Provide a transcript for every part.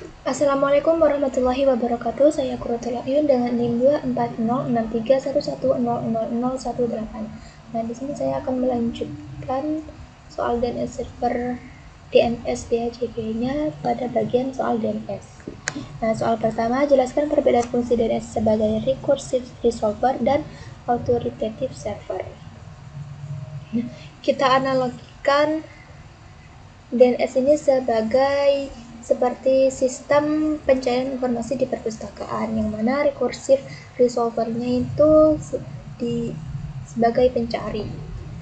Assalamualaikum warahmatullahi wabarakatuh. Saya Quratul Ayun dengan NIM 2406311000018. Nah, di sini saya akan melanjutkan soal DNS server DNS DHCP-nya pada bagian soal DNS. Nah, soal pertama, jelaskan perbedaan fungsi DNS sebagai recursive resolver dan authoritative server. Nah, kita analogikan DNS ini seperti sistem pencarian informasi di perpustakaan, yang mana recursive resolvernya itu sebagai pencari.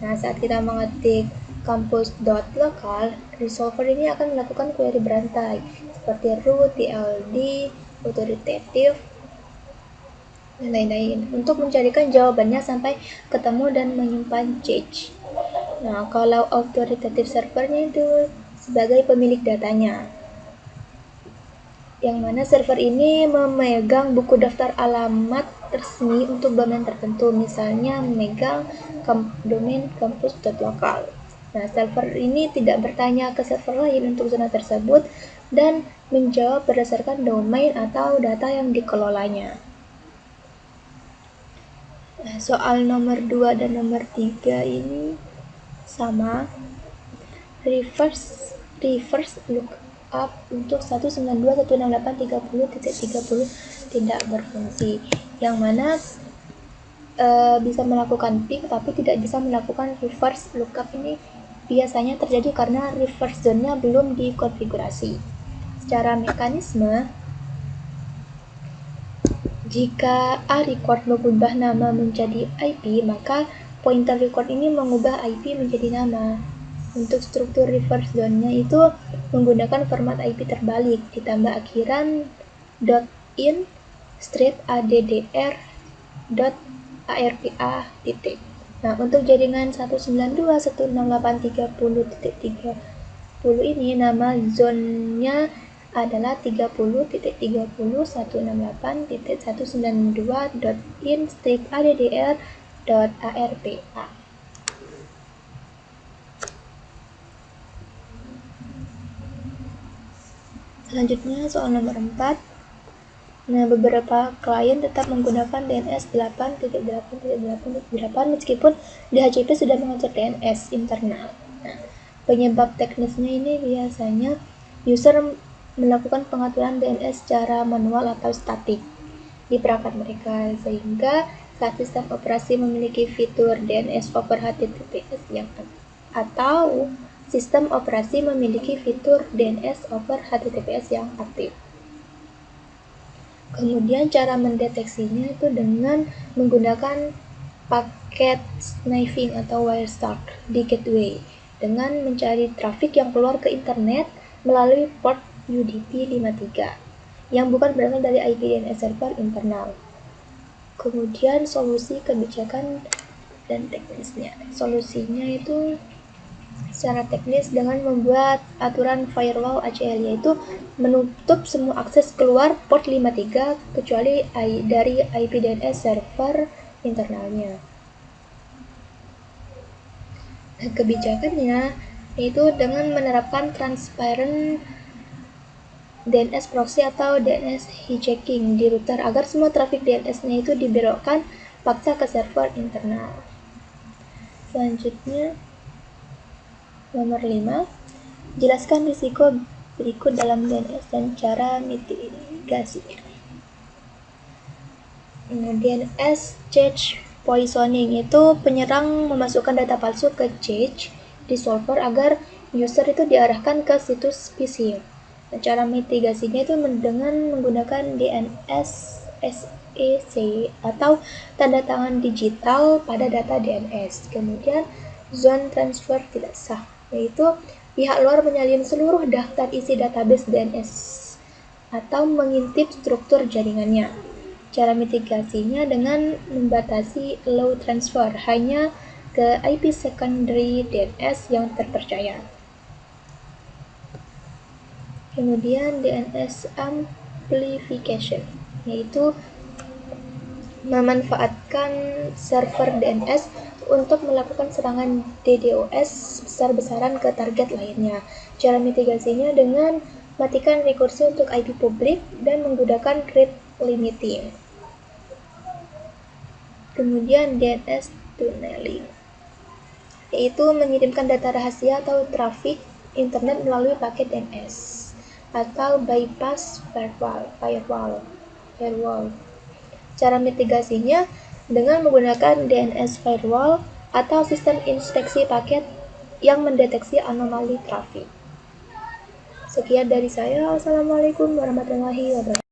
Nah, saat kita mengetik campus.local, resolver ini akan melakukan query berantai seperti root, TLD, authoritative, dan lain-lain untuk mencarikan jawabannya sampai ketemu dan menyimpan cache. Nah, kalau authoritative servernya itu sebagai pemilik datanya, yang mana server ini memegang buku daftar alamat resmi untuk domain tertentu, misalnya memegang domain kampus.local. Nah, server ini tidak bertanya ke server lain untuk zona tersebut dan menjawab berdasarkan domain atau data yang dikelolanya. Nah, soal nomor 2 dan nomor 3 ini sama. Reverse lookup untuk 192.168.30.30 tidak berfungsi, yang mana bisa melakukan ping tapi tidak bisa melakukan reverse lookup. Ini biasanya terjadi karena reverse zone-nya belum dikonfigurasi. Secara mekanisme, jika A record mengubah nama menjadi IP, maka pointer record ini mengubah IP menjadi nama. Untuk struktur reverse zone-nya itu menggunakan format IP terbalik ditambah akhiran .in strip addr .arpa titik. Nah, untuk jaringan 192.168.30.30 ini nama zone-nya adalah 30.30.168.192.in strip addr.arpa. Selanjutnya soal nomor 4. Nah, beberapa klien tetap menggunakan DNS 8.8.8.8 meskipun DHCP sudah mengatur DNS internal. Nah, penyebab teknisnya ini biasanya user melakukan pengaturan DNS secara manual atau statik di perangkat mereka, sehingga saat sistem operasi memiliki fitur DNS over HTTPS atau sistem operasi memiliki fitur DNS over HTTPS yang aktif. Kemudian cara mendeteksinya itu dengan menggunakan paket sniffing atau wireshark di gateway dengan mencari trafik yang keluar ke internet melalui port UDP 53 yang bukan berasal dari IP DNS server internal. Kemudian solusi kebijakan dan teknisnya. Solusinya itu secara teknis dengan membuat aturan firewall ACL, yaitu menutup semua akses keluar port 53 kecuali dari IP DNS server internalnya. Nah, kebijakannya yaitu dengan menerapkan transparent DNS proxy atau DNS hijacking di router agar semua trafik DNS-nya itu dibelokkan paksa ke server internal. Selanjutnya nomor 5, jelaskan risiko berikut dalam DNS dan cara mitigasinya. DNS cache poisoning itu penyerang memasukkan data palsu ke cache di solver agar user itu diarahkan ke situs phishing. Nah, cara mitigasinya itu dengan menggunakan DNS SEC atau tanda tangan digital pada data DNS. Kemudian zone transfer tidak sah, yaitu pihak luar menyalin seluruh daftar isi database DNS atau mengintip struktur jaringannya. Cara mitigasinya dengan membatasi allow transfer hanya ke IP secondary DNS yang terpercaya. Kemudian DNS amplification, yaitu memanfaatkan server DNS untuk melakukan serangan DDoS besar-besaran ke target lainnya. Cara mitigasinya dengan matikan rekursi untuk IP publik, dan menggunakan rate limiting. Kemudian DNS tunneling, yaitu mengirimkan data rahasia atau trafik internet melalui paket DNS atau bypass firewall. Cara mitigasinya dengan menggunakan DNS firewall atau sistem inspeksi paket yang mendeteksi anomali trafik. Sekian dari saya. Wassalamualaikum warahmatullahi wabarakatuh.